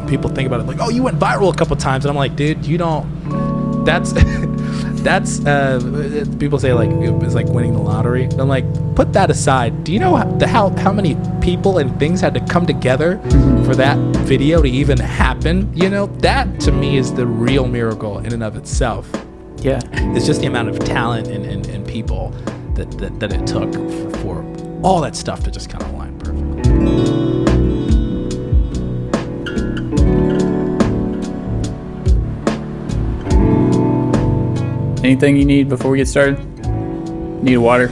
people think about it like, oh, you went viral a couple times, and I'm like, dude, you don't. That's people say like it was like winning the lottery. And I'm like, put that aside. Do you know how many people and things had to come together for that video to even happen? You know, that to me is the real miracle in and of itself. Yeah, it's just the amount of talent and people that it took for all that stuff to just kind of align perfectly. Anything you need before we get started? Need water?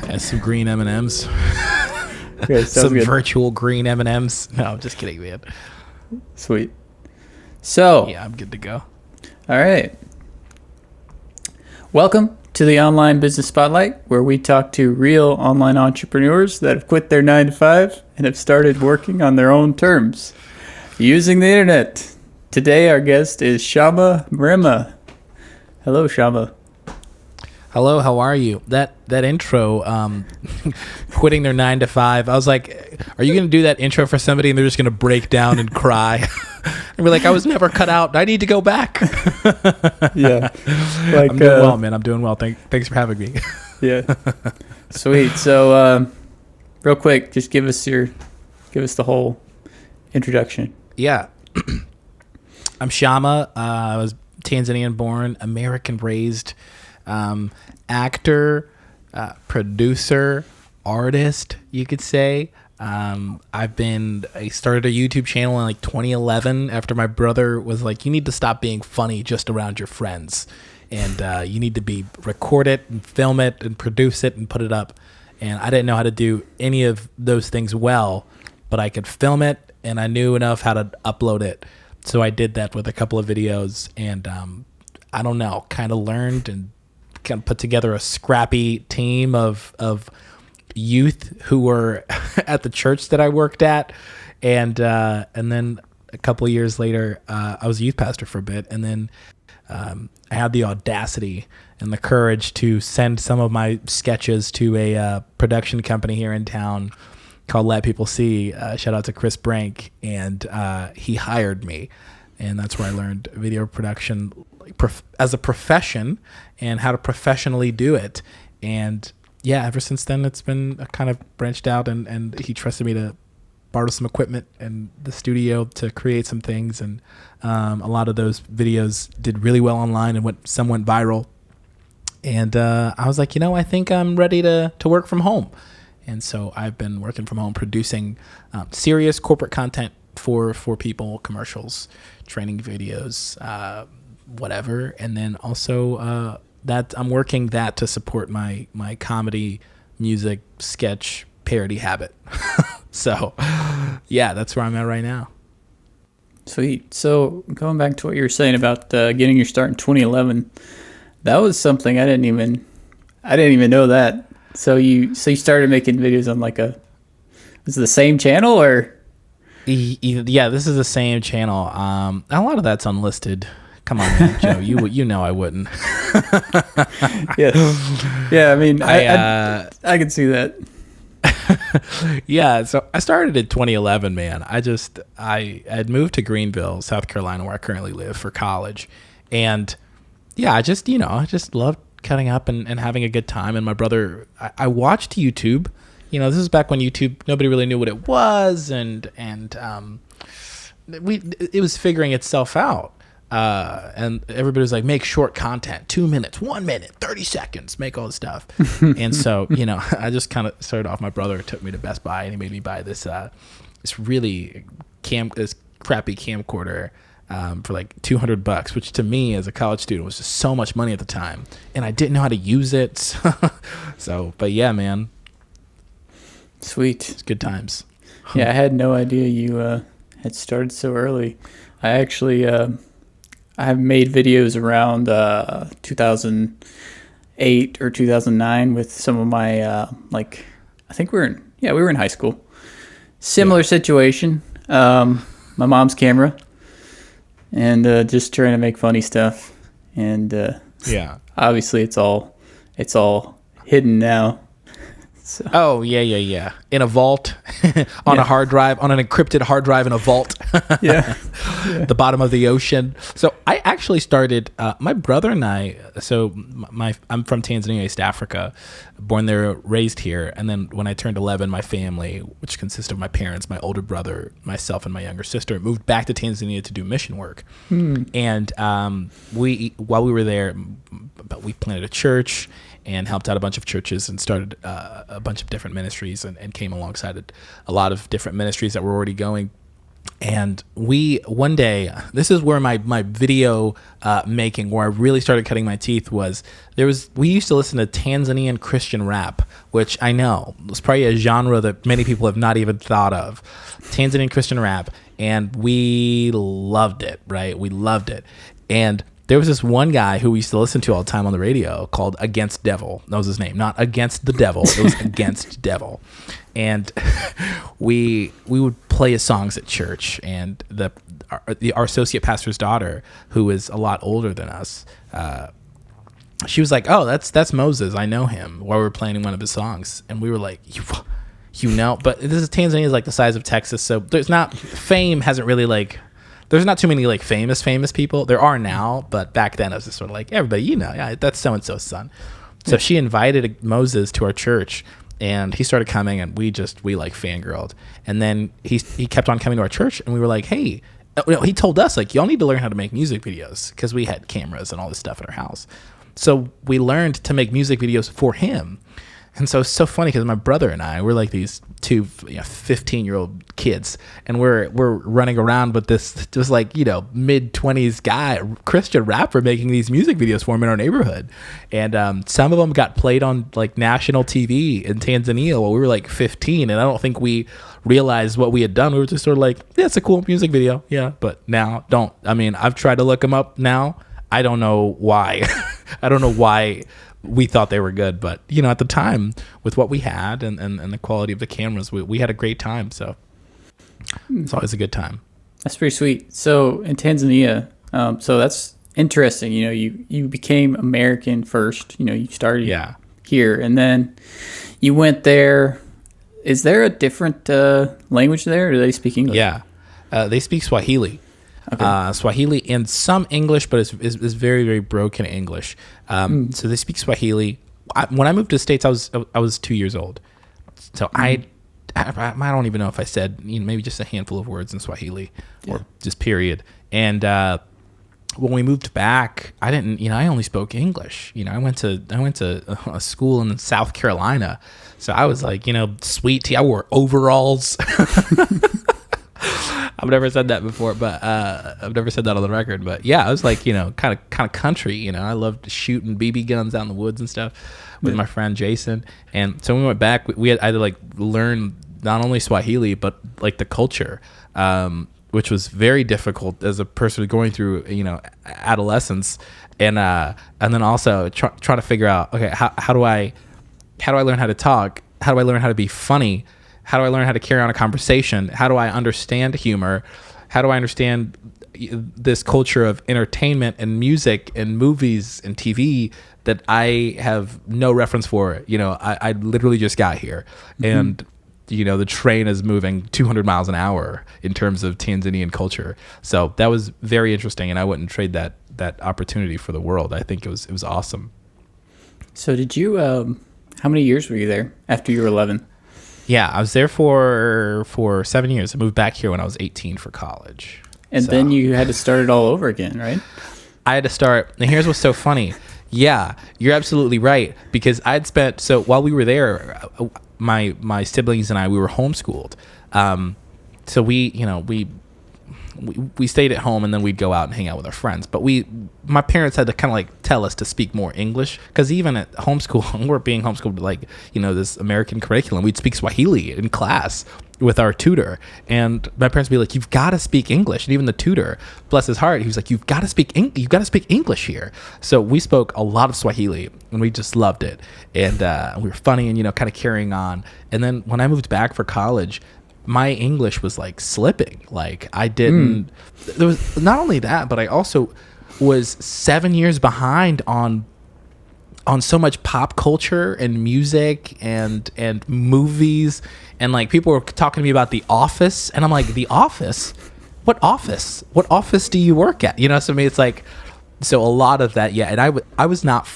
And some green M&Ms. Okay, some good. Virtual green M&Ms. No, I'm just kidding, man. Sweet. So. Yeah, I'm good to go. All right. Welcome to the Online Business Spotlight, where we talk to real online entrepreneurs that have quit their 9-to-5 and have started working on their own terms using the internet. Today, our guest is Shama Mrema. Hello, Shama. Hello, how are you? That intro, quitting their 9-to-5. I was like, are you going to do that intro for somebody and they're just going to break down and cry? And be like, I was never cut out. I need to go back. Yeah. Like, I'm doing well, man. I'm doing well. Thanks for having me. Yeah. Sweet. So, real quick, just give us the whole introduction. Yeah. I'm Shama. I was Tanzanian born, American raised, actor, producer, artist, you could say. I started a YouTube channel in like 2011 after my brother was like, you need to stop being funny just around your friends. And you need to record it and film it and produce it and put it up. And I didn't know how to do any of those things well, but I could film it and I knew enough how to upload it. So I did that with a couple of videos and I don't know, kind of learned and kind of put together a scrappy team of youth who were at the church that I worked at. And then a couple of years later, I was a youth pastor for a bit. And then I had the audacity and the courage to send some of my sketches to a production company here in town called Let People See. Shout out to Chris Brank. And he hired me. And that's where I learned video production as a profession and how to professionally do it. And yeah, ever since then, it's been kind of branched out and he trusted me to borrow some equipment in the studio to create some things. And a lot of those videos did really well online and some went viral. And I was like, I think I'm ready to work from home. And so I've been working from home, producing serious corporate content for people, commercials, training videos, whatever. And then also that I'm working that to support my comedy, music, sketch, parody habit. So yeah, that's where I'm at right now. Sweet. So going back to what you were saying about getting your start in 2011, that was something I didn't even know that. So you started making videos on was it the same channel or? Yeah, this is the same channel. A lot of that's unlisted. Come on, man, Joe. You know I wouldn't. Yeah. I mean, I can see that. Yeah. So I started in 2011, man. I had moved to Greenville, South Carolina, where I currently live for college, and yeah, I just loved cutting up and having a good time. And my brother, I watched YouTube. This is back when YouTube, nobody really knew what it was, and it was figuring itself out. And everybody was like, make short content, 2 minutes, 1 minute, 30 seconds, make all this stuff. And so, I just kind of started off. My brother took me to Best Buy and he made me buy this crappy camcorder for like $200, which to me as a college student was just so much money at the time. And I didn't know how to use it. But yeah, man. Sweet. It's good times. Yeah, I had no idea you had started so early. I actually I have made videos around 2008 or 2009 with some of my I think we were in high school. Similar situation. My mom's camera, and just trying to make funny stuff. And obviously it's all hidden now. Oh, yeah. In a vault, on a hard drive, on an encrypted hard drive in a vault. Yeah. The bottom of the ocean. So I actually started, my brother and I, I'm from Tanzania, East Africa, born there, raised here. And then when I turned 11, my family, which consists of my parents, my older brother, myself, and my younger sister, moved back to Tanzania to do mission work. And while we were there, we planted a church and helped out a bunch of churches and started a bunch of different ministries and came alongside a lot of different ministries that were already going. And one day, this is where my video making, where I really started cutting my teeth, we used to listen to Tanzanian Christian rap, which I know was probably a genre that many people have not even thought of. Tanzanian Christian rap. And we loved it, right? We loved it. And there was this one guy who we used to listen to all the time on the radio called Against Devil. That was his name. Not Against the Devil. It was Against Devil. And we would play his songs at church. And our associate pastor's daughter, who is a lot older than us, she was like, "Oh, that's Moses. I know him," while we were playing one of his songs. And we were like, you know, but Tanzania is like the size of Texas. So there's not too many like famous people. There are now, but back then it was just sort of like, everybody, yeah, that's so-and-so's son. So she invited Moses to our church, and he started coming, and we like fangirled. And then he kept on coming to our church, and we were like, hey, he told us, like, y'all need to learn how to make music videos, because we had cameras and all this stuff in our house. So we learned to make music videos for him. And so it's so funny because my brother and I, we're like these two 15-year-old kids, and we're running around with this just like, mid-20s guy, Christian rapper, making these music videos for him in our neighborhood. And some of them got played on like national TV in Tanzania while we were like 15, and I don't think we realized what we had done. We were just sort of like, yeah, it's a cool music video. Yeah, but now I've tried to look them up now. I don't know why. I don't know why we thought they were good, but at the time, with what we had and the quality of the cameras, we had a great time. So it's always a good time. That's pretty sweet. So in Tanzania, so that's interesting. You became American first. You started here, and then you went there. Is there a different language there? Or do they speak English? Yeah, they speak Swahili. Okay. Swahili and some English, but it's very, very broken English. So they speak Swahili. When I moved to the States, I was 2 years old. So I don't even know if I said maybe just a handful of words in Swahili or just period. And when we moved back, I didn't. I only spoke English. I went to a school in South Carolina, so I was like sweet tea. I wore overalls. I've never said that before, but I've never said that on the record. But yeah, I was like, kind of country. I loved shooting BB guns out in the woods and stuff with my friend Jason. And so when we went back, I had to like learn not only Swahili but like the culture, which was very difficult as a person going through adolescence, and then also trying to figure out, okay, how do I learn how to talk? How do I learn how to be funny? How do I learn how to carry on a conversation? How do I understand humor? How do I understand this culture of entertainment and music and movies and TV that I have no reference for? I literally just got here, and the train is moving 200 miles an hour in terms of Tanzanian culture. So that was very interesting, and I wouldn't trade that opportunity for the world. I think it was awesome. So did you? How many years were you there after you were 11? Yeah, I was there for 7 years. I moved back here when I was 18 for college. And then you had to start it all over again, right? I had to start. And here's what's so funny. Yeah, you're absolutely right. Because so while we were there, my siblings and I, we were homeschooled. So we stayed at home, and then we'd go out and hang out with our friends. But my parents had to kind of like tell us to speak more English, because even at homeschool, we're being homeschooled like this American curriculum. We'd speak Swahili in class with our tutor, and my parents would be like, "You've got to speak English." And even the tutor, bless his heart, he was like, "You've got to speak English here." So we spoke a lot of Swahili, and we just loved it, and we were funny and kind of carrying on. And then when I moved back for college, my English was like slipping. Like I didn't, there was not only that, but I also was 7 years behind on on so much pop culture and music and movies, and like people were talking to me about The Office, and I'm like, The Office? What office? What office do you work at? You know, so I mean, it's like, so a lot of that, yeah. And I was not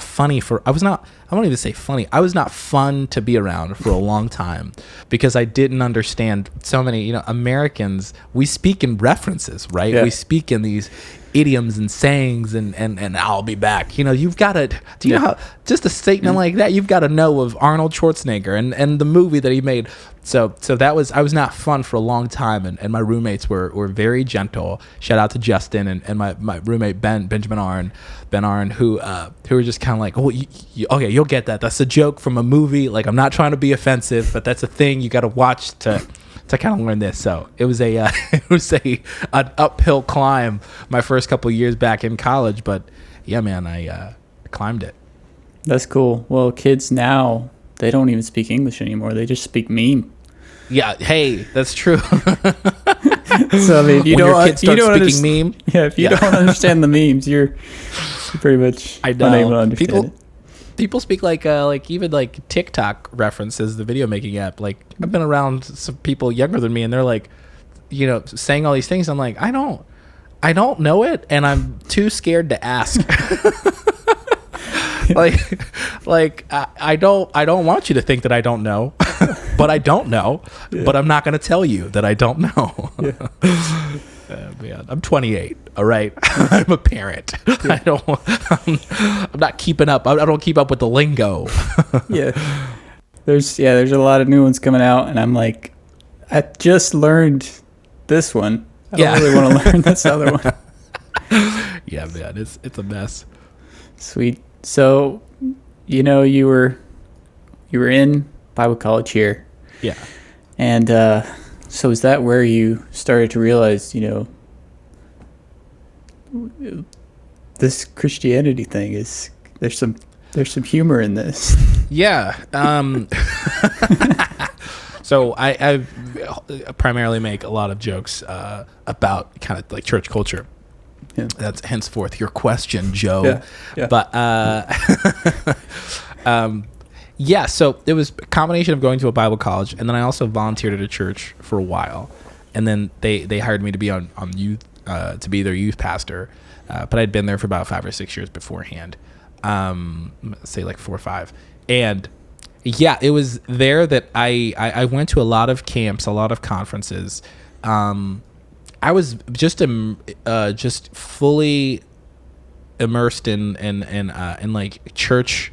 funny for, I won't even say funny. I was not fun to be around for a long time because I didn't understand so many, you know, Americans, we speak in references, right? Yeah. We speak in these idioms and sayings and I'll be back. You know, you've got to, do you know how, just a statement like that, you've got to know of Arnold Schwarzenegger and the movie that he made. So that was, I was not fun for a long time, and my roommates were very gentle. Shout out to Justin and my roommate Ben Arn, who were just kind of like, oh, okay, you'll get that. That's a joke from a movie. Like, I'm not trying to be offensive, but that's a thing you got to watch to kind of learn this. So it was an uphill climb my first couple of years back in college, but yeah, man, I climbed it. That's cool. Well, kids now, they don't even speak English anymore. They just speak meme. Yeah, hey, that's true. So I mean, if you when don't, your kids start you don't speaking meme, yeah, if you don't understand the memes, you're pretty much unable to understand it. People speak like even like TikTok references, the video making app. Like, I've been around some people younger than me, and they're like, you know, saying all these things. I'm like, I don't know it, and I'm too scared to ask. I don't want you to think that I don't know, but I don't know. Yeah. But I'm not going to tell you that I don't know. Yeah. Man, I'm 28. All right, I'm a parent. Yeah. I'm not keeping up. I don't keep up with the lingo. Yeah, there's a lot of new ones coming out, and I'm like, I just learned this one. I don't really want to learn this other one. Yeah, man, it's a mess. Sweet. So, you know, you were in Bible college here. Yeah. And so is that where you started to realize, you know, this Christianity thing is, there's some humor in this? Yeah. So I primarily make a lot of jokes about kind of like church culture. Yeah. That's henceforth your question, Joe. Yeah. Yeah. But yeah, so it was a combination of going to a Bible college, and then I also volunteered at a church for a while, and then they hired me to be on youth, to be their youth pastor, but I'd been there for about 5 or 6 years beforehand, say like 4 or 5, and yeah, it was there that I went to a lot of camps, a lot of conferences. I was just fully immersed in like church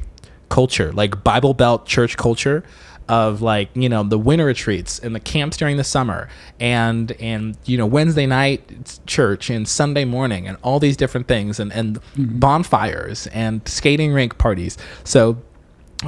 culture, like Bible Belt church culture, of like, you know, the winter retreats and the camps during the summer, and you know, Wednesday night church and Sunday morning and all these different things, and bonfires and skating rink parties. So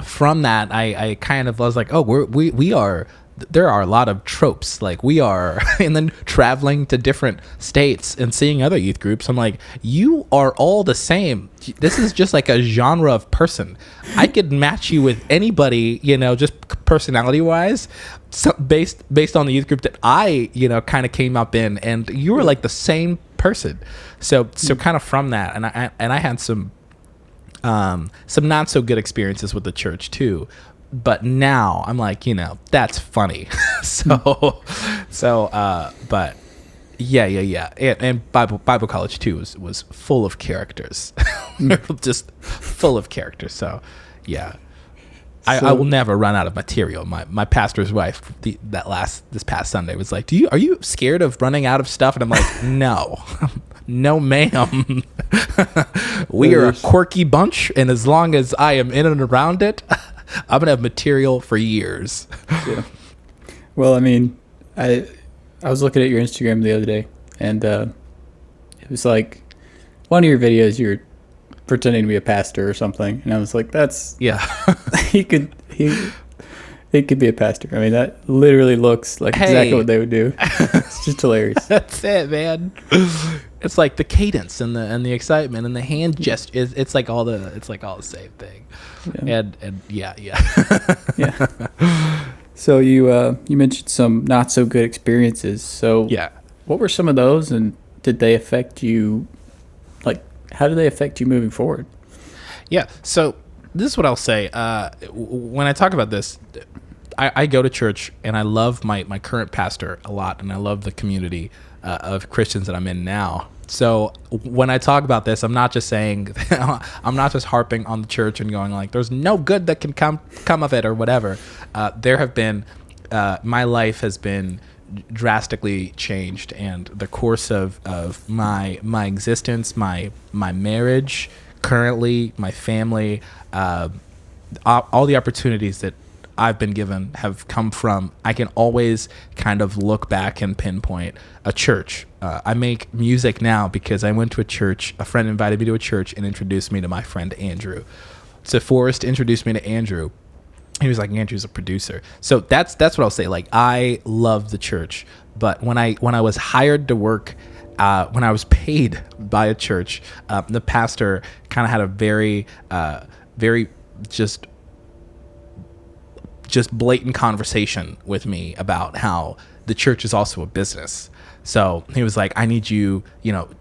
from that, I kind of was like, oh, we are. There are a lot of tropes, like we are, and then traveling to different states and seeing other youth groups. I'm like, you are all the same. This is just like a genre of person. I could match you with anybody, you know, just personality wise, based on the youth group that I, you know, kind of came up in, and you were like the same person. So kind of from that, and I had some not so good experiences with the church too. But now I'm like, you know, that's funny. But yeah. And Bible college too was full of characters, just full of characters. So yeah, I will never run out of material. My pastor's wife, this past Sunday, was like, are you scared of running out of stuff? And I'm like, no. No, ma'am. We are a quirky bunch, and as long as I am in and around it, I'm gonna have material for years. Yeah. Well, I mean, I was looking at your Instagram the other day, and it was like one of your videos, you're pretending to be a pastor or something, and I was like, that's he could be a pastor. I mean, that literally looks like exactly what they would do. It's just hilarious. That's it, man. It's like the cadence and the excitement and the hand gesture. It's like all the same thing. Yeah. And yeah. Yeah. So you mentioned some not so good experiences. So yeah, what were some of those, and did they affect you? Like, how did they affect you moving forward? Yeah. So this is what I'll say. When I talk about this, I go to church and I love my current pastor a lot, and I love the community of Christians that I'm in now. So when I talk about this, I'm not just saying, I'm not just harping on the church and going like, there's no good that can come of it or whatever. There have been, my life has been drastically changed, and the course of my existence, my marriage, currently my family, all the opportunities that I've been given have come from, I can always kind of look back and pinpoint a church. I make music now because I went to a church. A friend invited me to a church and introduced me to my friend Andrew. So Forrest introduced me to Andrew. He was like, Andrew's a producer. So that's what I'll say. Like, I love the church, but when I was hired to work, when I was paid by a church, the pastor kind of had a very just blatant conversation with me about how the church is also a business. So he was like, I need you,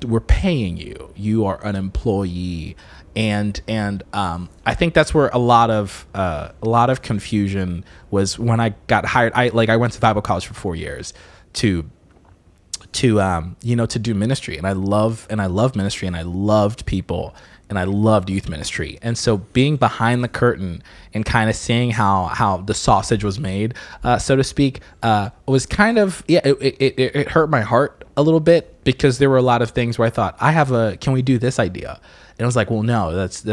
we're paying you. You are an employee. And I think that's where a lot of confusion was when I got hired. I went to Bible college for 4 years to do ministry, and I love ministry, and I loved people, and I loved youth ministry. And so being behind the curtain and kind of seeing how the sausage was made, so to speak, was kind of, it hurt my heart a little bit, because there were a lot of things where I thought, can we do this idea? And I was like, well, no, that's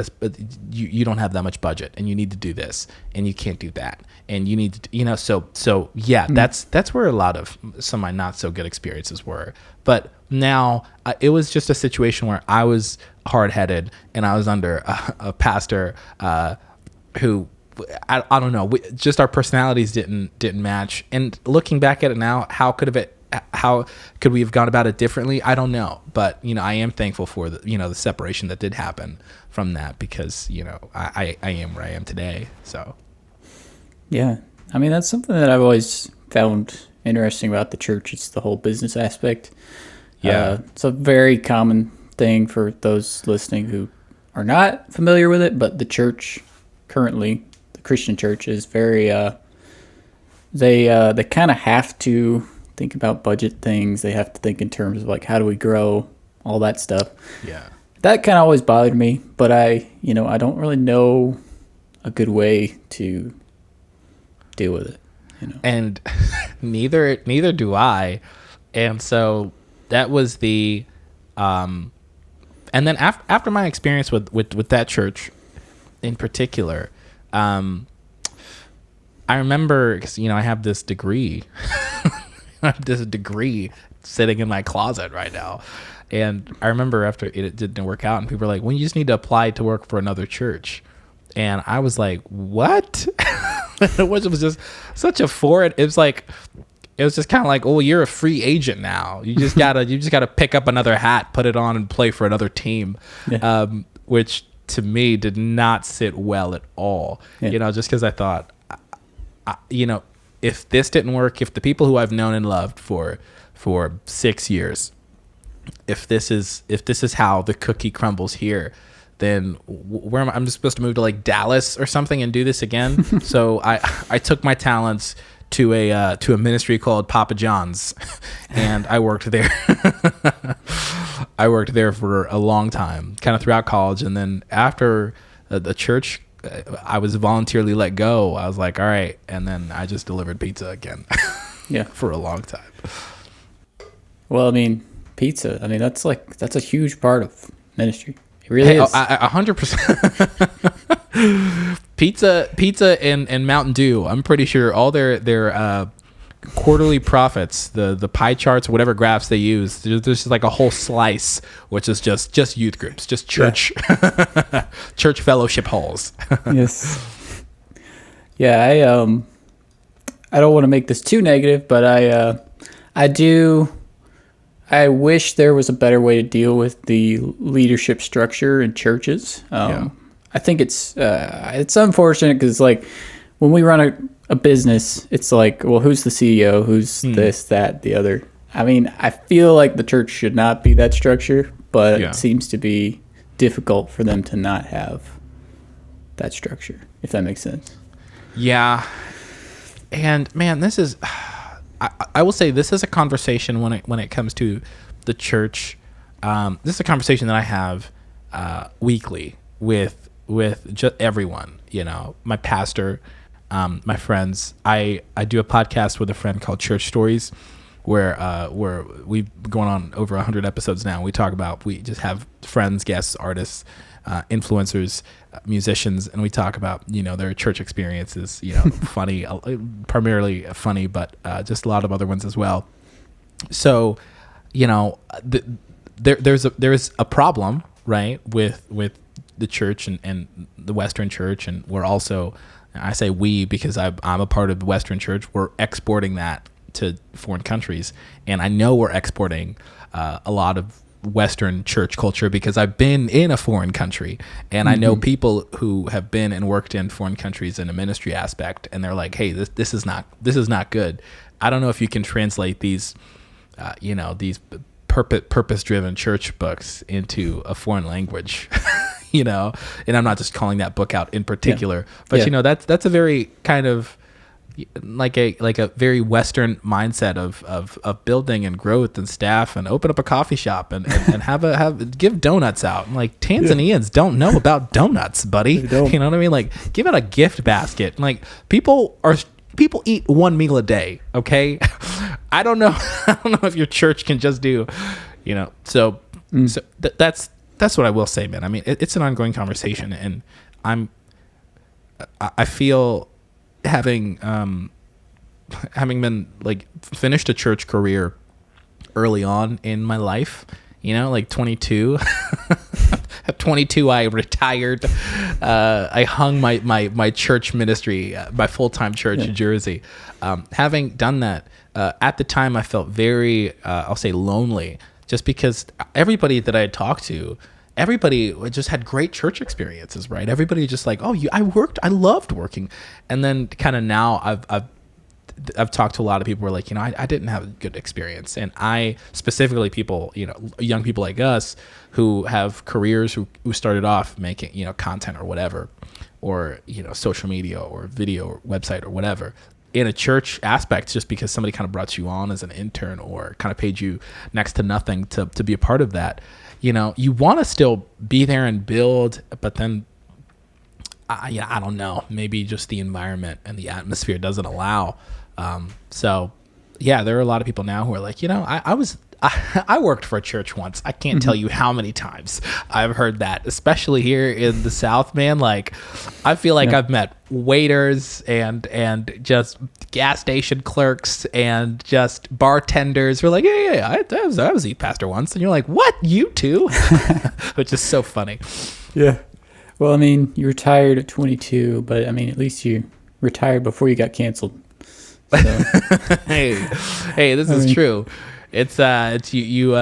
you don't have that much budget, and you need to do this, and you can't do that, and you need to, so yeah, that's where a lot of some of my not so good experiences were. But now it was just a situation where I was hard-headed, and I was under a pastor who, I don't know, just our personalities didn't match. And looking back at it now, how could we have gone about it differently? I don't know, but I am thankful for the separation that did happen from that, because I am where I am today. So yeah, I mean, that's something that I've always found interesting about the church. It's the whole business aspect. Yeah, it's a very common thing for those listening who are not familiar with it, but the church currently, the Christian church, is very they kind of have to think about budget things. They have to think in terms of like, how do we grow, all that stuff. Yeah, that kind of always bothered me, but I don't really know a good way to deal with it. And neither do I. And so that was the and then after my experience with that church in particular, I remember, because I have this degree sitting in my closet right now. And I remember after it didn't work out, and people were like, well, you just need to apply to work for another church. And I was like, what? It was just such a foreign, it was just kind of like, oh, you're a free agent now. You just gotta pick up another hat, put it on, and play for another team. Yeah. Which to me did not sit well at all. Yeah. Just because I thought, if this didn't work, if the people who I've known and loved for 6 years, if this is how the cookie crumbles here, then where am I? I'm just supposed to move to like Dallas or something and do this again. So I took my talents to a ministry called Papa John's, and I worked there. I worked there for a long time, kind of throughout college, and then after the church, I was voluntarily let go. I was like, all right, and then I just delivered pizza again. Yeah, for a long time. Well, I mean, pizza. I mean, that's a huge part of ministry. It really is. 100%. Pizza and Mountain Dew. I'm pretty sure all their quarterly profits, the pie charts, whatever graphs they use, there's just like a whole slice, which is just youth groups, just church, church fellowship halls. Yes. Yeah, I don't want to make this too negative, but I wish there was a better way to deal with the leadership structure in churches. I think it's unfortunate, because like when we run a business, it's like, well, who's the CEO? Who's this, that, the other? I mean, I feel like the church should not be that structure, but it seems to be difficult for them to not have that structure, if that makes sense. Yeah. And man, this is, I will say this is a conversation when it comes to the church. This is a conversation that I have weekly with just everyone, my pastor, my friends. I do a podcast with a friend called Church Stories, where we've gone on over 100 episodes now. We just have friends, guests, artists, influencers, musicians, and we talk about their church experiences. Funny, primarily funny, but just a lot of other ones as well. So, there's a problem, right, with the church and the Western church, and we're also, I say we because I'm a part of the Western church. We're exporting that to foreign countries, and I know we're exporting a lot of Western church culture because I've been in a foreign country, and I know people who have been and worked in foreign countries in a ministry aspect, and they're like, hey, this is not good. I don't know if you can translate these these purpose-driven church books into a foreign language. And I'm not just calling that book out in particular, but that's a very kind of like a very Western mindset of building and growth and staff, and open up a coffee shop and give donuts out. And like, Tanzanians don't know about donuts, buddy. You know what I mean? Like, give out a gift basket. Like, people eat one meal a day. Okay. I don't know if your church can just do, so that's what I will say, man. I mean, it's an ongoing conversation, and I feel having been like finished a church career early on in my life, like 22. At 22, I retired. I hung my church ministry, my full-time church in Jersey. Having done that, at the time, I felt very, I'll say, lonely, just because everybody that I had talked to, everybody just had great church experiences, right? Everybody just like, I loved working. And then kind of now I've talked to a lot of people who are like, I didn't have a good experience. And I specifically people, young people like us who have careers who started off making, content or whatever, or, social media or video or website or whatever in a church aspect, just because somebody kind of brought you on as an intern or kind of paid you next to nothing to be a part of that. You want to still be there and build, but then I don't know, maybe just the environment and the atmosphere doesn't allow. So yeah, there are a lot of people now who are like, I worked for a church once. I can't tell you how many times I've heard that, especially here in the South, man. Like, I feel like I've met waiters and just gas station clerks and just bartenders who are like, I was a youth pastor once. And you're like, what? You too? Which is so funny. Yeah. Well, I mean, you retired at 22, but I mean, at least you retired before you got canceled. So. Hey, this is true. It's you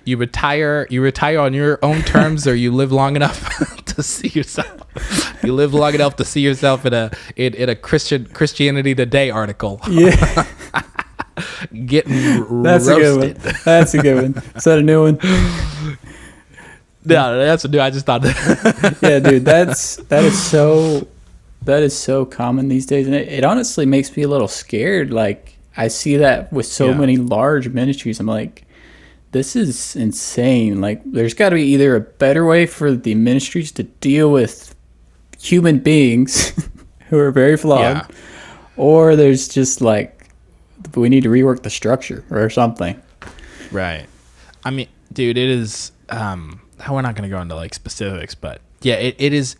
retire on your own terms, or you live long enough to see yourself. You live long enough to see yourself in a Christianity Today article. Yeah. Getting That's roasted. A good one. That's a good one. Is that a new one? No, that's a new. I just thought that. Yeah, dude, that is so common these days, and it honestly makes me a little scared. Like, I see that with so many large ministries. I'm like, this is insane. Like, there's got to be either a better way for the ministries to deal with human beings who are very flawed, or there's just like, we need to rework the structure or something. Right. I mean, dude, it is. We're not going to go into like specifics, but yeah, it is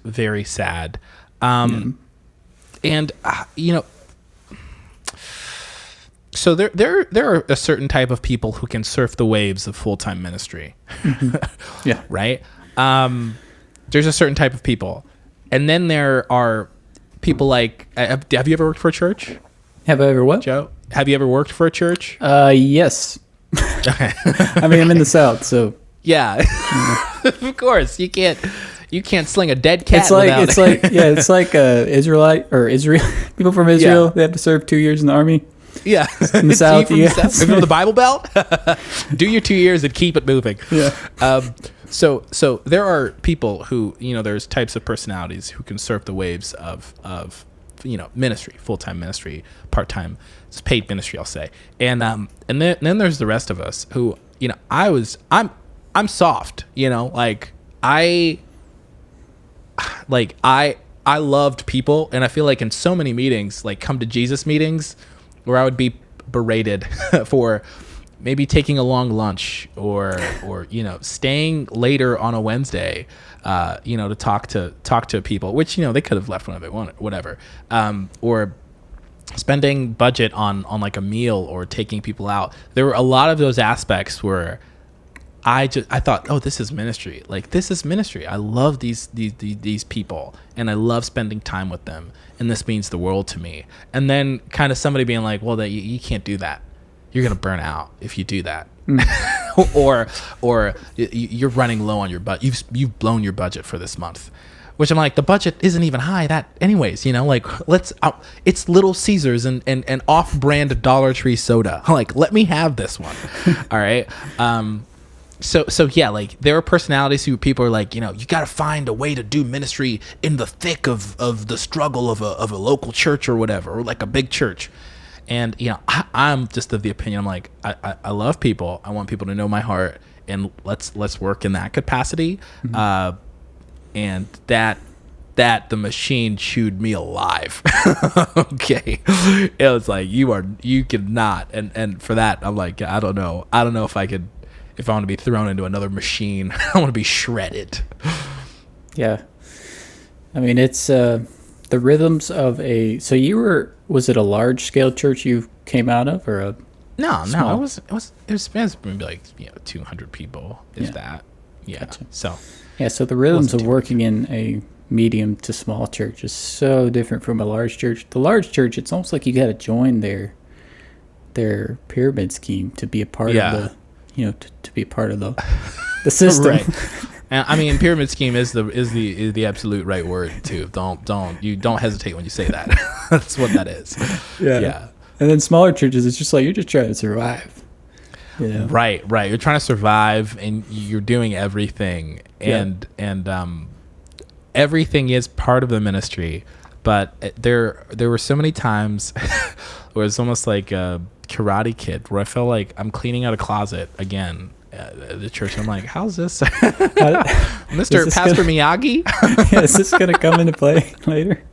very sad. And so there are a certain type of people who can surf the waves of full-time ministry. Yeah. Right. There's a certain type of people, and then there are people like, have you ever worked for a church? Have I ever what? Joe, have you ever worked for a church? Yes. I mean, I'm in the South, so. Yeah. Of course. You can't sling a dead cat. It's like Israelite or Israel people from Israel. Yeah. They have to serve 2 years in the army. Yeah, in the South. From the Bible Belt. Do your 2 years and keep it moving. Yeah. So there are people who, there's types of personalities who can surf the waves of ministry, full-time ministry, part-time, it's paid ministry, I'll say. And then there's the rest of us who, I'm soft, I loved people, and I feel like in so many meetings, like come to Jesus meetings, where I would be berated for maybe taking a long lunch or staying later on a Wednesday, to talk to people, which they could have left whenever they wanted, whatever, or spending budget on like a meal or taking people out. There were a lot of those aspects where I thought, oh, this is ministry. Like, this is ministry. I love these people, and I love spending time with them, and this means the world to me. And then kind of somebody being like, well, that you can't do that. You're gonna burn out if you do that, or you're running low on your budget. You've blown your budget for this month, which I'm like, the budget isn't even high. That anyways, it's Little Caesars and off-brand Dollar Tree soda. Like, let me have this one. All right. So yeah, like there are personalities who people are like, you got to find a way to do ministry in the thick of the struggle of a local church or whatever, or like a big church. And, I'm just of the opinion, I'm like, I love people. I want people to know my heart, and let's work in that capacity. Mm-hmm. And that the machine chewed me alive. Okay. It was like, you could not. And for that, I'm like, I don't know if I want to be thrown into another machine. I want to be shredded. Yeah. I mean, it's the rhythms of was it a large scale church you came out of, or a No, small? it was maybe like 200 people, if that. Yeah. Gotcha. So the rhythms of working in a medium to small church is so different from a large church. The large church, it's almost like you got to join their pyramid scheme to be a part of the to be a part of the system. Right. And I mean, pyramid scheme is the absolute right word too. Don't hesitate when you say that. That's what that is. Yeah. And then smaller churches, it's just like you're just trying to survive. Right. You're trying to survive, and you're doing everything, and everything is part of the ministry. But there were so many times where it's almost like a Karate Kid, where I felt like I'm cleaning out a closet again at the church. I'm like, how's this, Mr. Pastor Miyagi? Is this gonna come into play later?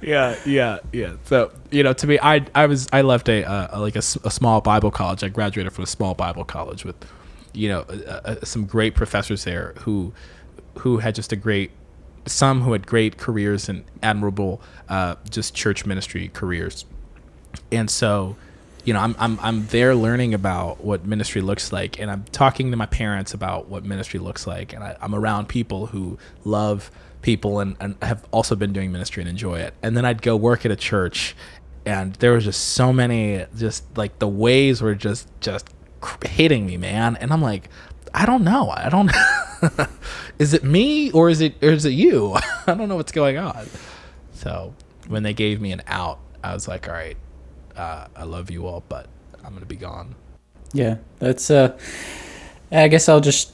Yeah. So to me, I left a small Bible college. I graduated from a small Bible college with some great professors there who had just some who had great careers and admirable just church ministry careers. And so I'm there learning about what ministry looks like, and I'm talking to my parents about what ministry looks like, and I'm around people who love people and have also been doing ministry and enjoy it. And then I'd go work at a church, and there was just so many, just like the waves were just hitting me, man. And I'm like, I don't know. Is it me or is it you? I don't know what's going on. So when they gave me an out, I was like, all right, I love you all, but I'm going to be gone. Yeah, that's, I guess I'll just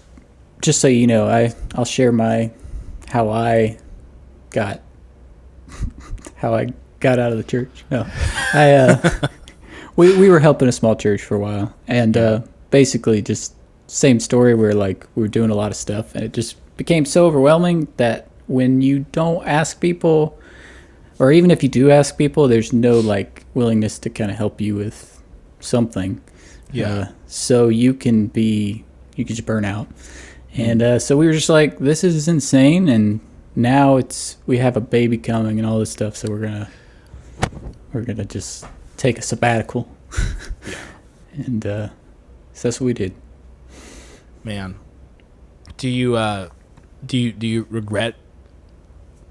so you know, I'll share how I got out of the church. No, we were helping a small church for a while, and basically just same story where like we were doing a lot of stuff, and it just became so overwhelming that when you don't ask people, or even if you do ask people, there's no like willingness to kind of help you with something. Yeah. So you can just burn out. And so we were just like, this is insane, and now we have a baby coming and all this stuff, so we're gonna just take a sabbatical. Yeah. And so that's what we did. Man, do you regret,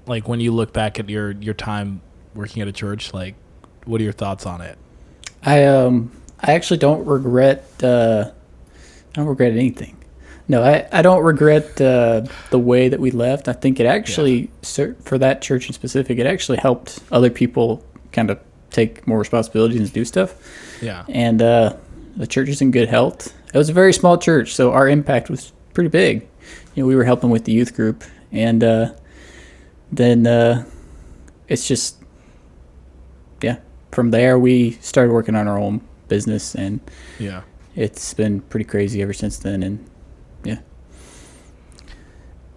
like, when you look back at your time working at a church, like, what are your thoughts on it? I actually don't regret anything. No, I don't regret the way that we left. I think it actually, for that church in specific, it actually helped other people kind of take more responsibilities and do stuff. Yeah. And the church is in good health. It was a very small church, so our impact was pretty big. We were helping with the youth group, and then it's just, yeah. From there, we started working on our own business, and Yeah. it's been pretty crazy ever since then. And yeah,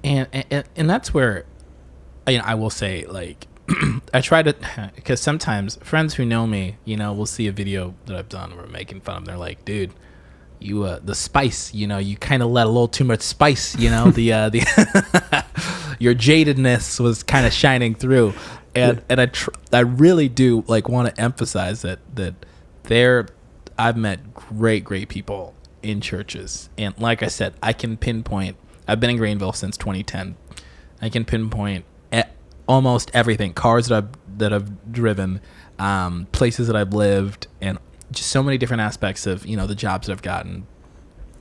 And that's where, I will say, like, I try to, because sometimes friends who know me, will see a video that I've done where I'm making fun of them. They're like, dude, you the spice, you kind of let a little too much spice, the your jadedness was kind of shining through, and I really do like want to emphasize that I've met great people in churches, and like I said, I can pinpoint. I've been in Greenville since 2010. I can pinpoint almost everything: cars that I've driven, places that I've lived, and just so many different aspects of the jobs that I've gotten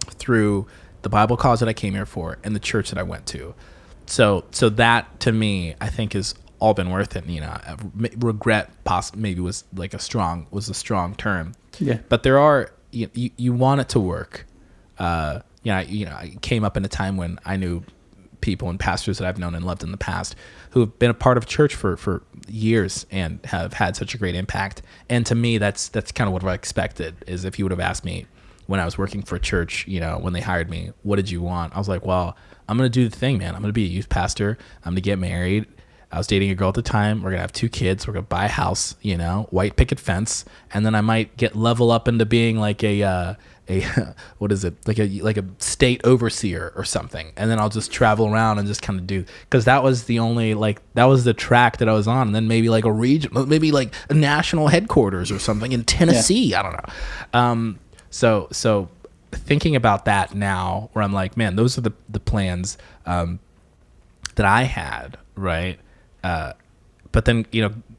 through the Bible cause that I came here for and the church that I went to. So that to me, I think has all been worth it. Regret maybe was a strong term. Yeah. But there are you want it to work. I came up in a time when I knew people and pastors that I've known and loved in the past who have been a part of church for years and have had such a great impact. And to me, that's kind of what I expected. Is if you would have asked me when I was working for a church, when they hired me, what did you want? I was like, well, I'm going to do the thing, man. I'm going to be a youth pastor. I'm going to get married. I was dating a girl at the time. We're going to have 2 kids. We're going to buy a house, white picket fence. And then I might level up into being like a what is it? Like a state overseer or something. And then I'll just travel around and just kind of do, because that was the only, that was the track that I was on. And then maybe like a region, maybe like a national headquarters or something in Tennessee. Yeah. I don't know. So thinking about that now, where I'm like, man, those are the plans that I had, right? But then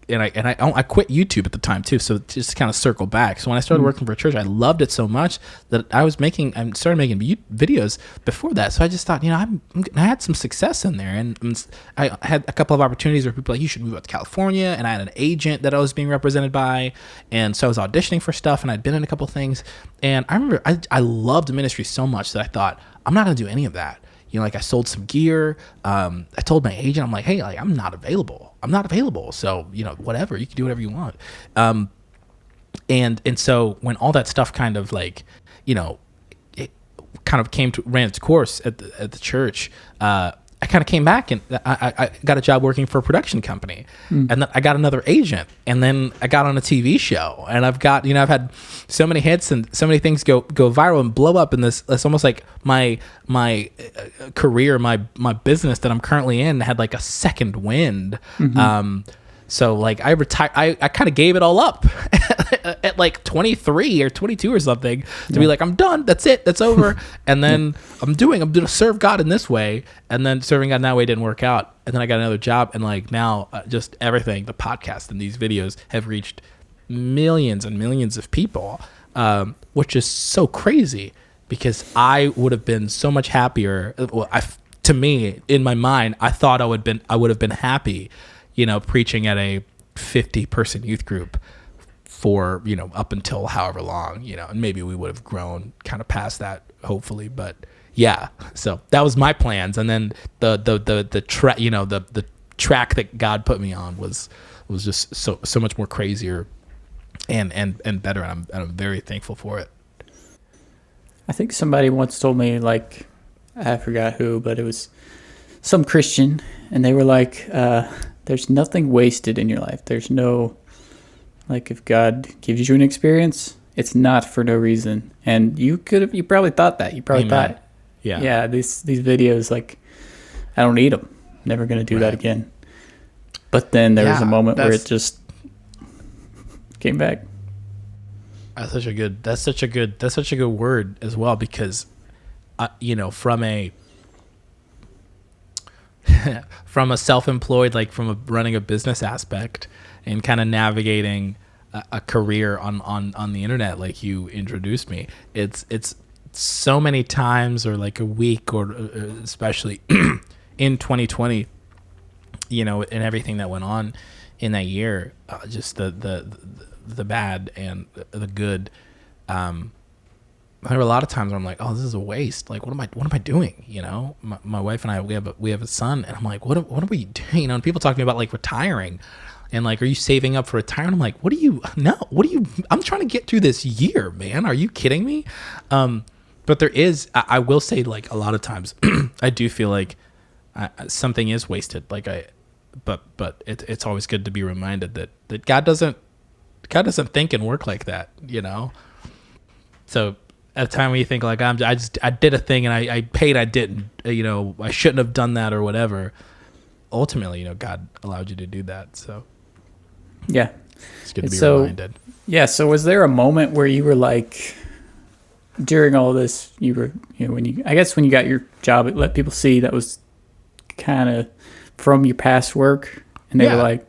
and I quit YouTube at the time too. So just to kind of circle back. So when I started working for a church, I loved it so much that I started making videos before that. So I just thought, I had some success in there, and I had a couple of opportunities where people were like, you should move out to California, and I had an agent that I was being represented by, and so I was auditioning for stuff, and I'd been in a couple of things, and I remember I loved ministry so much that I thought, I'm not going to do any of that. I sold some gear. I told my agent, I'm like, hey, I'm not available. So, whatever, you can do whatever you want. And so when all that stuff kind of it kind of ran its course at the church, I kind of came back and I got a job working for a production company, and then I got another agent, and then I got on a TV show, and I've had so many hits and so many things go viral and blow up in this. It's almost like my career, my business that I'm currently in had like a second wind. So I retired. I kind of gave it all up at like 23 or 22 or something to be like, I'm done. That's it. That's over. And then I'm going to serve God in this way. And then serving God in that way didn't work out. And then I got another job. And now just everything, the podcast and these videos have reached millions and millions of people, which is so crazy because I would have been so much happier. Well, to me, in my mind, I thought I would have been happy, preaching at a 50-person youth group for, up until however long, and maybe we would have grown kind of past that, hopefully. But yeah, so that was my plans. And then the track, the track that God put me on was just so much more crazier and better. And I'm very thankful for it. I think somebody once told me, I forgot who, but it was some Christian, and they were like, there's nothing wasted in your life. There's no, if God gives you an experience, it's not for no reason. And you probably thought that. You probably Amen. thought, yeah, these videos, I don't need them. Never going to do that again. But then there was a moment where it just came back. That's such a good word as well, because, from a self-employed, from running a business aspect and kind of navigating a career on the internet, like you introduced me, it's so many times, or a week, or especially in 2020, and everything that went on in that year, just the bad and the good, there were a lot of times where I'm like, oh, this is a waste. Like, what am I doing? You know, my wife and I, we have a son, and I'm like, what are we doing? You know, and people talk to me about like retiring, and like, are you saving up for retirement? I'm like, I'm trying to get through this year, man. Are you kidding me? But there is, I will say, like, a lot of times I do feel like something is wasted. Like but it's always good to be reminded that God doesn't think and work like that, you know? So at a time when you think like, I did a thing and I paid, I didn't, you know, I shouldn't have done that or whatever. Ultimately, you know, God allowed you to do that. So yeah, it's good to be reminded. Yeah. So was there a moment where you were like, during all this, you were, you know, when you got your job, it let people see that was kind of from your past work, and they were like,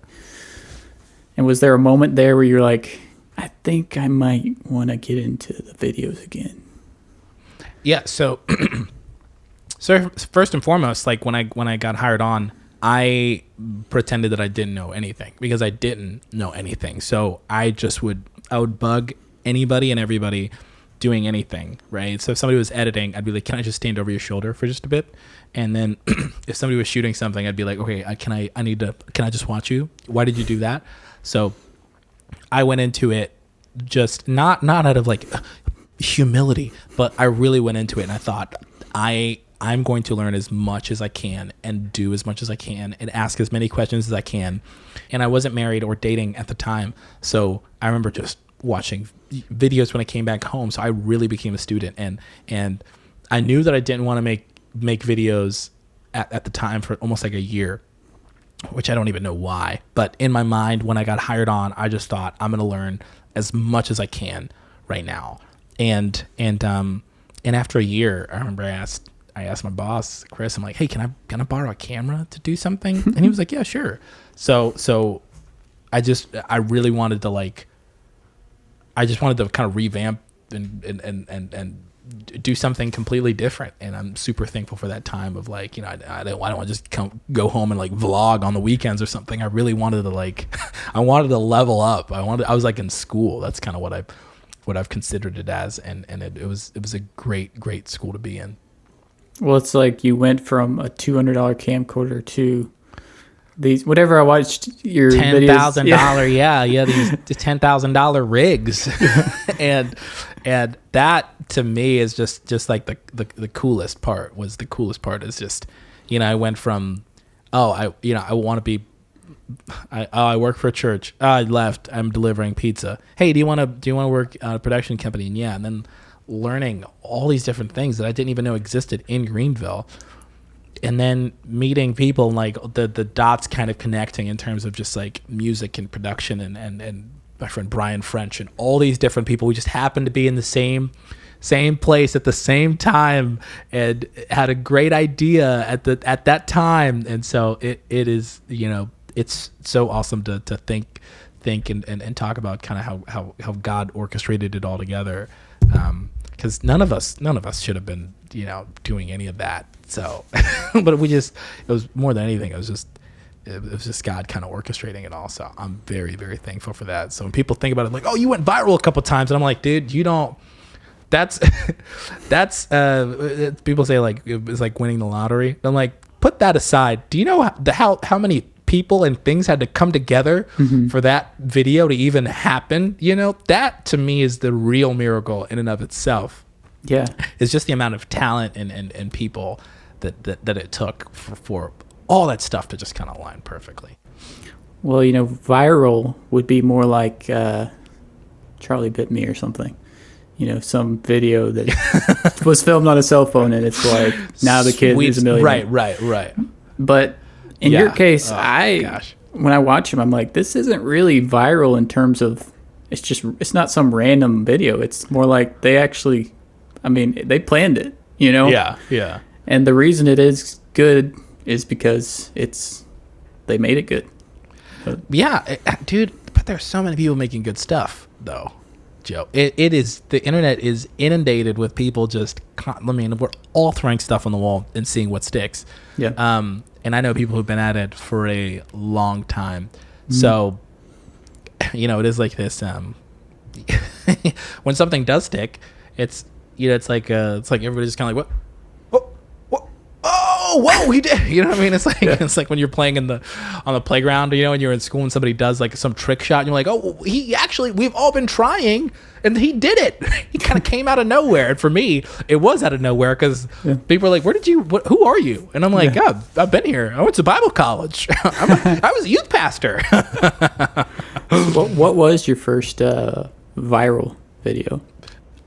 and was there a moment there where you're like, I think I might want to get into the videos again? Yeah. So first and foremost, like when I got hired on, I pretended that I didn't know anything, because I didn't know anything. So I would bug anybody and everybody doing anything, right? So if somebody was editing, I'd be like, can I just stand over your shoulder for just a bit? And then if somebody was shooting something, I'd be like, okay, can I just watch you? Why did you do that? So I went into it just not out of like humility, but I really went into it and I thought, I'm going to learn as much as I can and do as much as I can and ask as many questions as I can. And I wasn't married or dating at the time, so I remember just watching videos when I came back home. So I really became a student, and I knew that I didn't want to make videos at the time for almost like a year, which I don't even know why. But in my mind, when I got hired on, I just thought, I'm going to learn as much as I can right now. And after a year, I remember I asked my boss, Chris, I'm like, hey, can I borrow a camera to do something? And he was like, yeah, sure. So I really wanted to kind of revamp and do something completely different. And I'm super thankful for that time of like, you know, I don't want to just go home and like vlog on the weekends or something. I really wanted to I wanted to level up. I was like in school. That's kind of what I've considered it as. And it was a great school to be in. Well, it's like you went from a $200 camcorder to these, whatever I watched your $10,000, these $10,000 rigs, and that to me is just like the coolest part. The coolest part is just, you know, I went from, I want to be, I work for a church. I left. I'm delivering pizza. Hey, do you want to work at a production company? And and then learning all these different things that I didn't even know existed in Greenville. And then meeting people and like the dots kind of connecting in terms of just like music and production and my friend Brian French and all these different people. We just happened to be in the same place at the same time and had a great idea at that time. And so it is, you know, it's so awesome to think and talk about kind of how God orchestrated it all together. Because none of us should have been, you know, doing any of that. So, but it was more than anything. It was just God kind of orchestrating it all. So I'm very, very thankful for that. So when people think about it, like, oh, you went viral a couple times, and I'm like, dude, you don't. That's people say like it was like winning the lottery. I'm like, put that aside. Do you know how many people and things had to come together for that video to even happen? You know, that to me is the real miracle in and of itself. Yeah, it's just the amount of talent and people that it took for all that stuff to just kind of align perfectly. Well, you know, viral would be more like Charlie Bit Me or something. You know, some video that was filmed on a cell phone, and it's like now the kid is a millionaire. Right. But in your case, when I watch him, I'm like, this isn't really viral in terms of it's not some random video. It's more like they actually, I mean, they planned it, you know? Yeah. And the reason it is good is because they made it good. Dude, but there's so many people making good stuff though, Joe. It is, the internet is inundated with people we're all throwing stuff on the wall and seeing what sticks. Yeah. And I know people who've been at it for a long time. So, you know, it is like this, when something does stick, it's it's like everybody's kind of like, what, oh, whoa, he did. You know what I mean? It's like it's like when you're playing on the playground, and you're in school and somebody does like some trick shot, and you're like, oh, we've all been trying, and he did it. He kind of came out of nowhere. And for me, it was out of nowhere because people are like, who are you? And I'm like, I've been here. I went to Bible college. I was a youth pastor. What was your first viral video?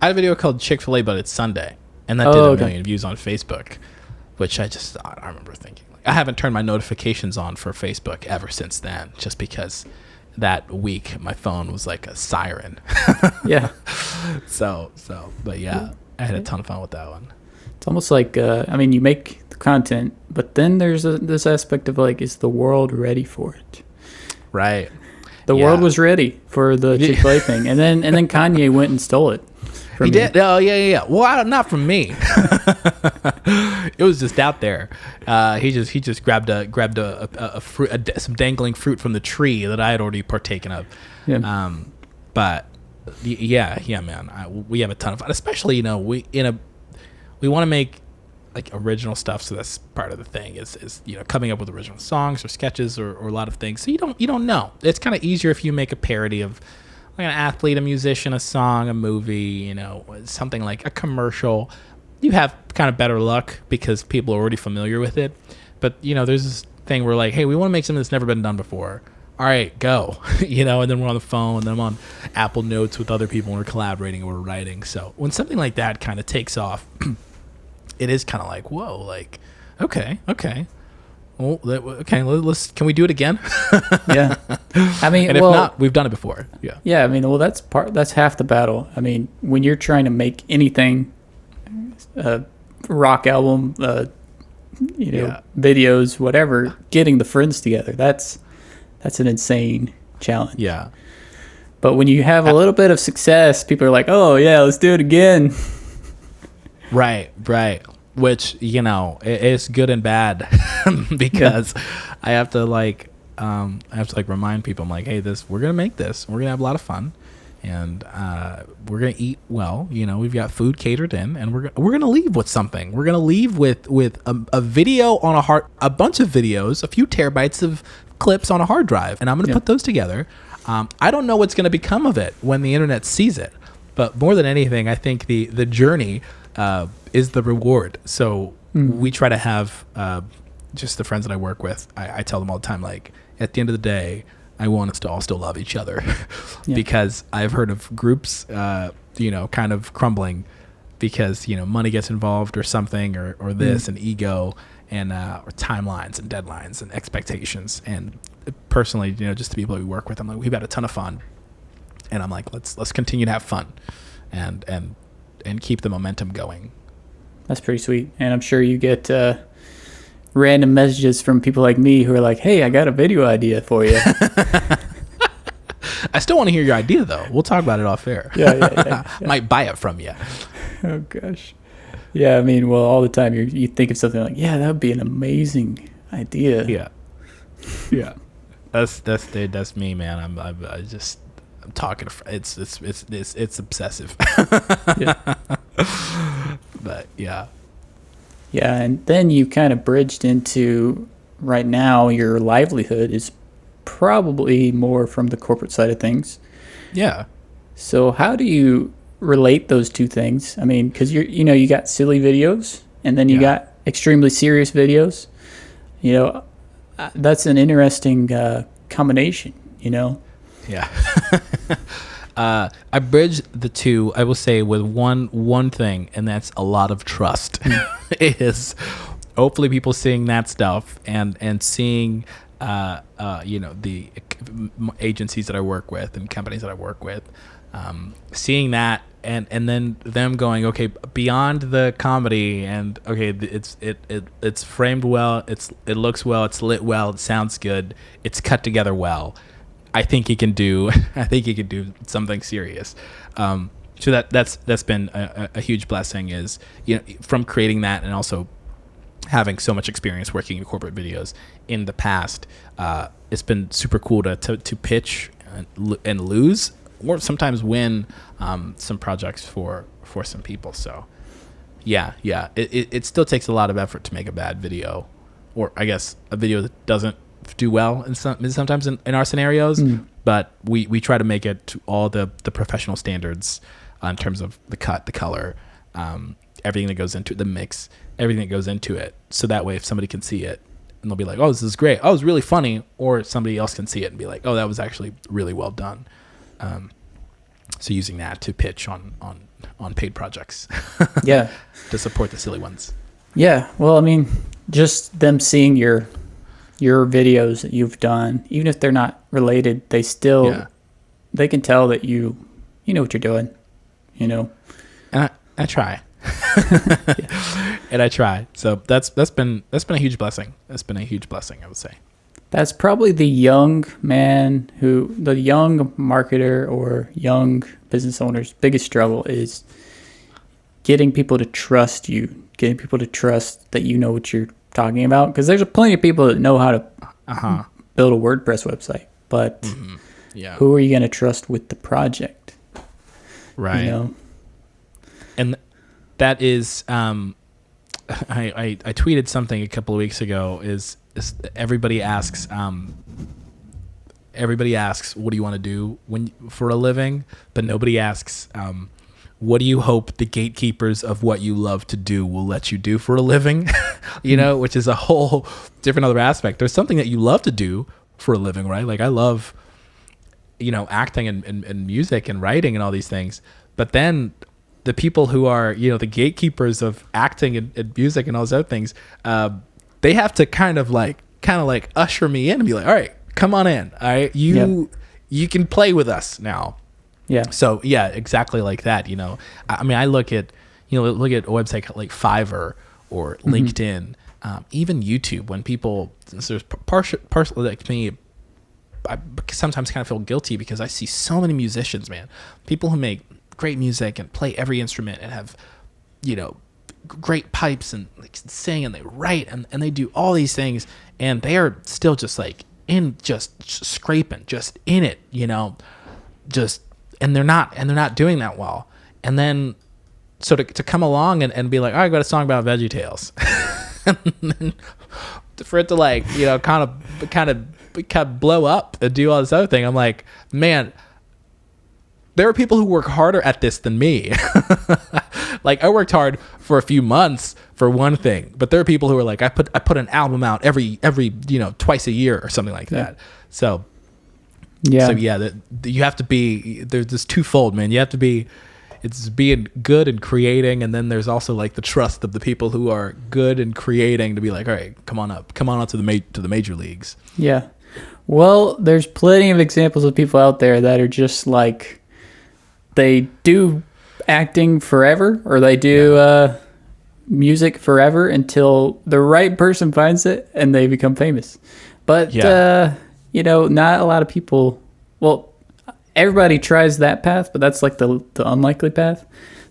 I had a video called Chick-fil-A, but it's Sunday, and that did a million views on Facebook, which I remember thinking, like, I haven't turned my notifications on for Facebook ever since then, just because that week my phone was like a siren. Yeah. But yeah, I had a ton of fun with that one. It's almost like, you make the content, but then there's this aspect of like, is the world ready for it? Right. The world was ready for the Chick-fil-A thing, and then Kanye went and stole it. He did. Oh yeah. Well, not from me. It was just out there. He just grabbed a fruit, some dangling fruit from the tree that I had already partaken of. Yeah. But yeah, man. We have a ton of fun, especially we want to make like original stuff. So that's part of the thing is coming up with original songs or sketches or a lot of things. So you don't know. It's kind of easier if you make a parody of like an athlete, a musician, a song, a movie, something like a commercial. You have kind of better luck because people are already familiar with it. But, there's this thing where like, hey, we want to make something that's never been done before. All right, go. And then we're on the phone, and then I'm on Apple Notes with other people, and we're collaborating and we're writing. So when something like that kind of takes off, it is kind of like, whoa, like, okay. Well, okay, can we do it again? Yeah. And if not, we've done it before. Yeah. Yeah, that's half the battle. When you're trying to make anything, rock album, videos, whatever, getting the friends together, that's an insane challenge. Yeah. But when you have a little bit of success, people are like, oh yeah, let's do it again. Right. Which, it's good and bad because I have to remind people, I'm like, hey, we're going to make this. We're going to have a lot of fun, and we're going to eat well. We've got food catered in, and we're going to leave with something. We're going to leave with a video on a bunch of videos, a few terabytes of clips on a hard drive, and I'm going to put those together. I don't know what's going to become of it when the internet sees it, but more than anything, I think the journey is the reward. So we try to have just the friends that I work with. I tell them all the time, like, at the end of the day, I want us to all still love each other because I've heard of groups, kind of crumbling because, money gets involved or something or this and ego and or timelines and deadlines and expectations. And personally, just the people we work with, I'm like, we've had a ton of fun, and I'm like, let's continue to have fun and keep the momentum going. That's pretty sweet. And I'm sure you get random messages from people like me who are like, hey, I got a video idea for you. I still want to hear your idea, though. We'll talk about it off air. Yeah. Might buy it from you. Oh, gosh. Yeah, all the time you think of something like, yeah, that would be an amazing idea. Yeah. That's me, man. I'm talking. It's obsessive. Yeah. But yeah, and then you kind of bridged into right now your livelihood is probably more from the corporate side of things. Yeah. So how do you relate those two things? Because you got silly videos, and then you got extremely serious videos. That's an interesting combination. Yeah. I bridge the two, I will say, with one thing, and that's a lot of trust. Is hopefully people seeing that stuff and seeing the agencies that I work with and companies that I work with, seeing that and then them going, okay, beyond the comedy, and okay, it's framed well, it looks well, it's lit well, it sounds good, it's cut together well. I think he can do something serious. So that's been a huge blessing, is from creating that, and also having so much experience working in corporate videos in the past. It's been super cool to pitch and lose or sometimes win some projects for some people. So yeah, it still takes a lot of effort to make a bad video, or I guess a video that doesn't do well sometimes in our scenarios. But we try to make it to all the professional standards in terms of the cut, the color, everything that goes into the mix, everything that goes into it. So that way, if somebody can see it and they'll be like, oh, this is great. Oh, it's really funny. Or somebody else can see it and be like, oh, that was actually really well done. So using that to pitch on paid projects. Yeah. To support the silly ones. Yeah. Well, I mean, just them seeing your videos that you've done, even if they're not related, they still, they can tell that you know what you're doing, you know? And I try. And I try. So that's been a huge blessing. That's been a huge blessing, I would say. That's probably the young marketer or young business owner's biggest struggle is getting people to trust you, getting people to trust that you know what you're talking about. Because there's plenty of people that know how to build a WordPress website, but who are you going to trust with the project? Right. You know? And that is, I tweeted something a couple of weeks ago. Is everybody asks, what do you want to do for a living? But nobody asks, what do you hope the gatekeepers of what you love to do will let you do for a living? You know, which is a whole different other aspect. There's something that you love to do for a living, right? Like I love, acting and music and writing and all these things. But then the people who are, the gatekeepers of acting and music and all those other things, they have to kind of like usher me in and be like, all right, come on in. All right. You can play with us now. Yeah. So yeah, exactly like that. I mean, I look at a website like Fiverr or LinkedIn, even YouTube, when people, there's partially like me, I sometimes kind of feel guilty because I see so many musicians, man, people who make great music and play every instrument and have, great pipes and like sing and they write and they do all these things and they are still just like just scraping, just in it, and they're not doing that well. And then so to come along and be like, oh, I got a song about VeggieTales. And then for it to like, kind of blow up and do all this other thing. I'm like, man, there are people who work harder at this than me. Like I worked hard for a few months for one thing, but there are people who are like, I put an album out every twice a year or something like that. So you have to be, there's this twofold, man. You have to be, it's being good and creating, and then there's also like the trust of the people who are good and creating to be like, all right, come on up to the major leagues. Yeah. Well, there's plenty of examples of people out there that are just like, they do acting forever, or they do music forever until the right person finds it and they become famous. But not a lot of people. Well, everybody tries that path, but that's like the unlikely path.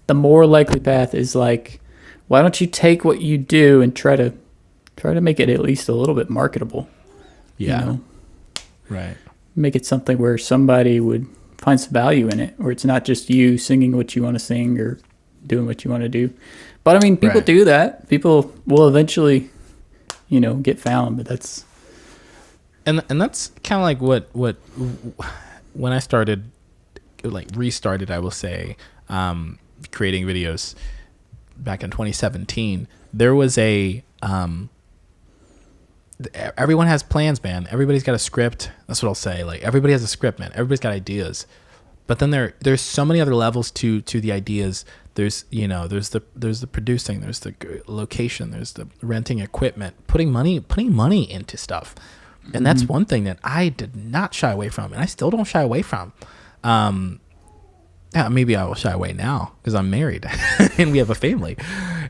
The more likely path is like, why don't you take what you do and try to make it at least a little bit marketable? Yeah. Right. Make it something where somebody would find some value in it, or it's not just you singing what you want to sing or doing what you want to do. But I mean, people do that. People will eventually, get found, but that's... And that's kind of like what when I started, like restarted, I will say, creating videos back in 2017, there was everyone has plans, man. Everybody's got a script. That's what I'll say. Like everybody has a script, man. Everybody's got ideas. But then there's so many other levels to the ideas. There's there's the producing, there's the location, there's the renting equipment, putting money into stuff. And that's one thing that I did not shy away from, and I still don't shy away from. Maybe I will shy away now because I'm married and we have a family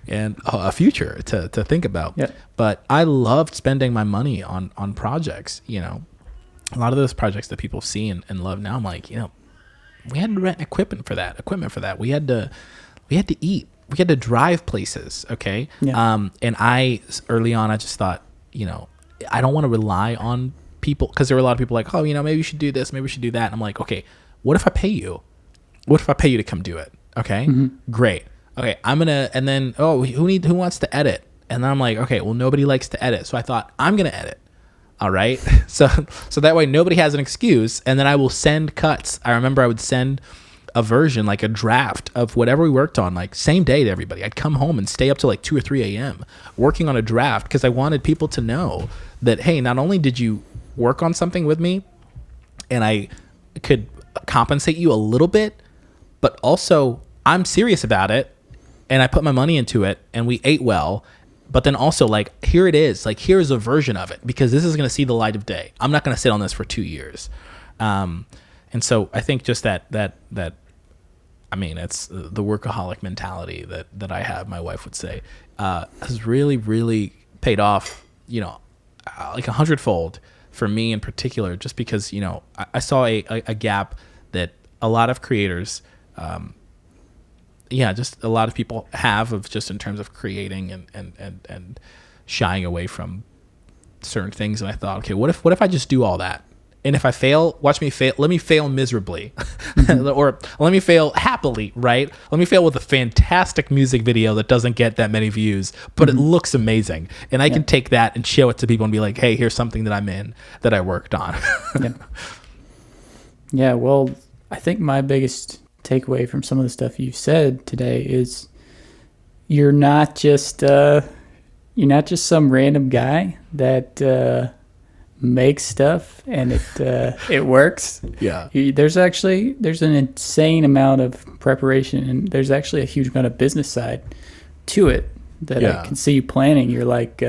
and a future to think about. Yeah. But I loved spending my money on projects. A lot of those projects that people see and love now, I'm like, we had to rent equipment for that. We had to eat. We had to drive places. Okay. Yeah. And early on, I just thought, I don't want to rely on people, because there were a lot of people like, oh, maybe you should do this, maybe we should do that. And I'm like, okay, what if I pay you? What if I pay you to come do it? Okay, great. Okay, I'm gonna, and then who wants to edit? And then I'm like, okay, well, nobody likes to edit, so I thought I'm gonna edit. All right, so that way nobody has an excuse, and then I will send cuts. I remember I would send a version, like a draft of whatever we worked on, like same day to everybody. I'd come home and stay up till like 2 or 3 a.m. working on a draft because I wanted people to know that, hey, not only did you work on something with me and I could compensate you a little bit, but also I'm serious about it and I put my money into it and we ate well. But then also, like, here it is. Like, here's a version of it because this is going to see the light of day. I'm not going to sit on this for 2 years. And so I think just that I mean, it's the workaholic mentality that I have, my wife would say, has really, really paid off, you know, like 100-fold for me in particular, just because, you know, I saw a gap that a lot of creators, just a lot of people have of just in terms of creating and shying away from certain things. And I thought, okay, what if I just do all that? And if I fail, watch me fail. Let me fail miserably, or let me fail happily, right? Let me fail with a fantastic music video that doesn't get that many views, but it looks amazing. And I can take that and show it to people and be like, hey, here's something that I'm in that I worked on. Yeah, well, I think my biggest takeaway from some of the stuff you've said today is you're not just some random guy that makes stuff and it works. Yeah. There's an insane amount of preparation, and there's actually a huge amount of business side to it that I can see you planning. You're like,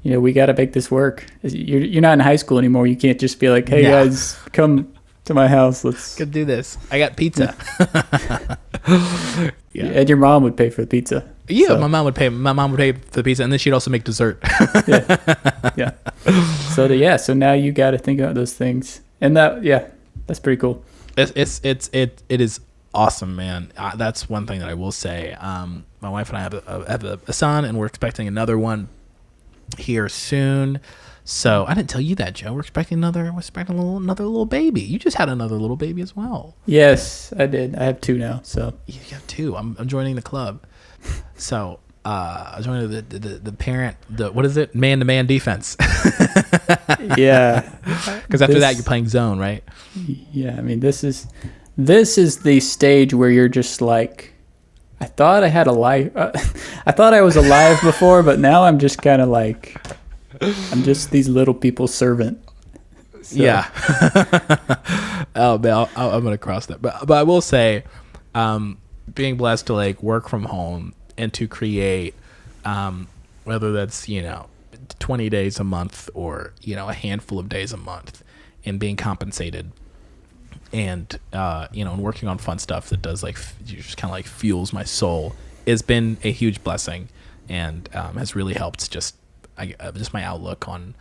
we got to make this work. You're not in high school anymore. You can't just be like, hey guys, come to my house. Let's go do this. I got pizza. And your mom would pay for the pizza. Yeah, so. My mom would pay for the pizza, and then she'd also make dessert. Yeah. So now you got to think about those things, and that's pretty cool. It is awesome, man. That's one thing that I will say. My wife and I have a son, and we're expecting another one here soon. So I didn't tell you that, Joe. We're expecting another little baby. You just had another little baby as well. Yes, I did. I have 2 now. So you have 2. I'm joining the club. So I joined the parent. What is it? Man-to-man defense. Yeah. Because after that, you're playing zone, right? Yeah. I mean, this is the stage where you're just like, I thought I had a life. I thought I was alive before, but now I'm just kind of like, I'm just these little people's servant. So. Yeah. Oh man, I'm gonna cross that. But I will say, being blessed to like work from home and to create, whether that's 20 days a month or a handful of days a month, and being compensated, and and working on fun stuff that does just kind of like fuels my soul, has been a huge blessing, and has really helped just my outlook on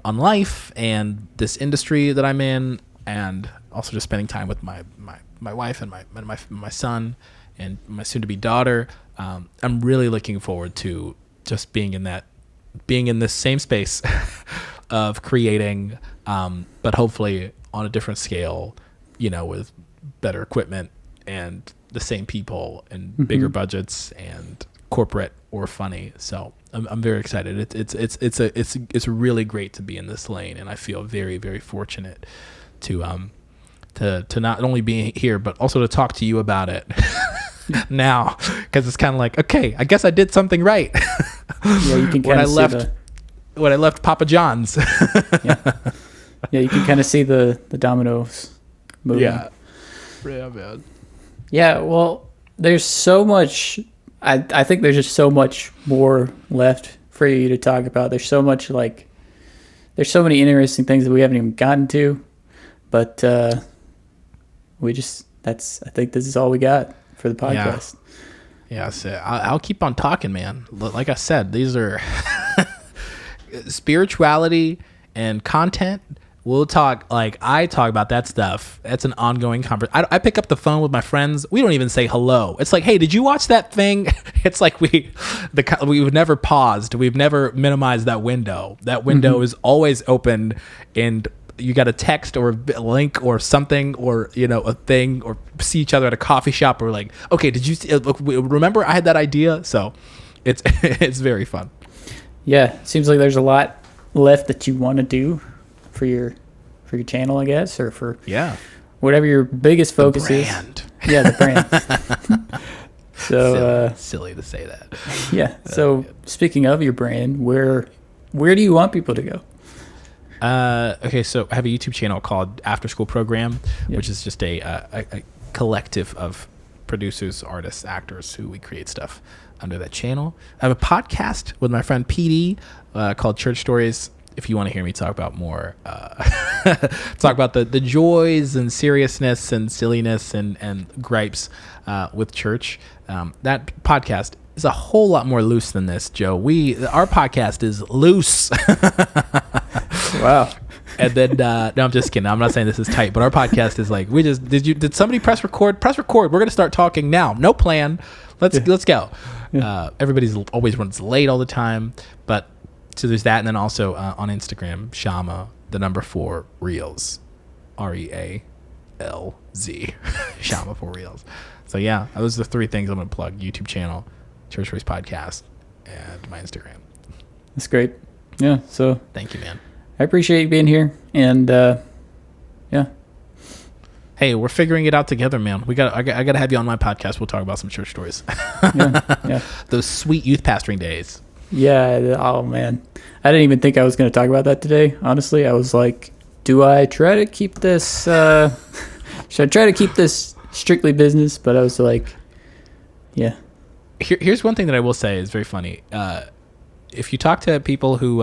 life and this industry that I'm in, and also just spending time with my wife and my son and my soon-to-be daughter. I'm really looking forward to just being in this same space of creating, but hopefully on a different scale, with better equipment and the same people and bigger budgets and corporate or funny. So I'm very excited. It's really great to be in this lane, and I feel very, very fortunate to not only be here but also to talk to you about it now, because it's kind of like, okay, I guess I did something right. Yeah, you can kind of when I left Papa John's. Yeah, you can kind of see the dominoes moving. Yeah, man. Yeah, well, there's so much. I think there's just so much more left for you to talk about. There's so much there's so many interesting things that we haven't even gotten to, but I think this is all we got for the podcast. Yeah, so I'll keep on talking, man. Like I said, these are spirituality and content. We'll talk, I talk about that stuff. That's an ongoing conversation. I pick up the phone with my friends. We don't even say hello. It's like, hey, did you watch that thing? It's like we've never paused. We've never minimized that window. That window is always open, and you got a text or a link or something, or a thing, or see each other at a coffee shop, or like, okay, did you remember I had that idea? So it's it's very fun. Yeah, it seems like there's a lot left that you want to do for your channel, I guess, or for whatever your biggest focus is. Yeah, the brand. So silly to say that. Yeah. So speaking of your brand, where do you want people to go? Okay, so I have a YouTube channel called After School Program, which is just a collective of producers, artists, actors who we create stuff under that channel. I have a podcast with my friend PD called Church Stories. If you want to hear me talk about more, talk about the joys and seriousness and silliness and gripes with church. That podcast is a whole lot more loose than this, Joe. Our podcast is loose. Wow. And then no, I'm just kidding. I'm not saying this is tight, but our podcast is like, did somebody press record? Press record. We're gonna start talking now. No plan. Let's go. Yeah. Everybody's always runs late all the time, but so there's that, and then also on Instagram, Shama, the number 4 Reels, REALZ, Shama 4 Reels. So yeah, those are the 3 things I'm gonna plug: YouTube channel, Church Stories podcast, and my Instagram. That's great. Yeah. So thank you, man. I appreciate you being here, and yeah. Hey, we're figuring it out together, man. I gotta have you on my podcast. We'll talk about some church stories. Yeah. Those sweet youth pastoring days. Yeah. Oh man, I didn't even think I was going to talk about that today. Honestly, I was like, do I try to keep this? Should I try to keep this strictly business? But I was like, yeah. Here's one thing that I will say is very funny. If you talk to people who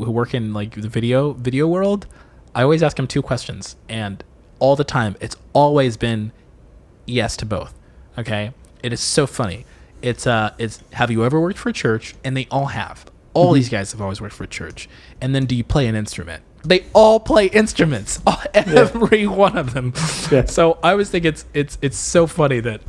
work in like the video world, I always ask them 2 questions, and all the time it's always been yes to both. Okay, it is so funny. It's have you ever worked for a church? And they all have. All these guys have always worked for a church. And then, do you play an instrument? They all play instruments. Every one of them. Yeah. So I always think it's so funny that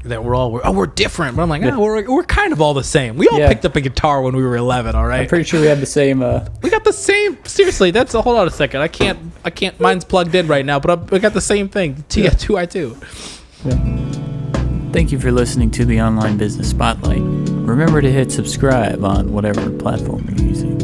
we're different, but I'm like, we're kind of all the same. We all picked up a guitar when we were 11. All right. I'm pretty sure we had the same. We got the same. Seriously, hold on a second. I can't. Mine's plugged in right now, but we got the same thing. 2i2. Yeah. Thank you for listening to the Online Business Spotlight. Remember to hit subscribe on whatever platform you're using.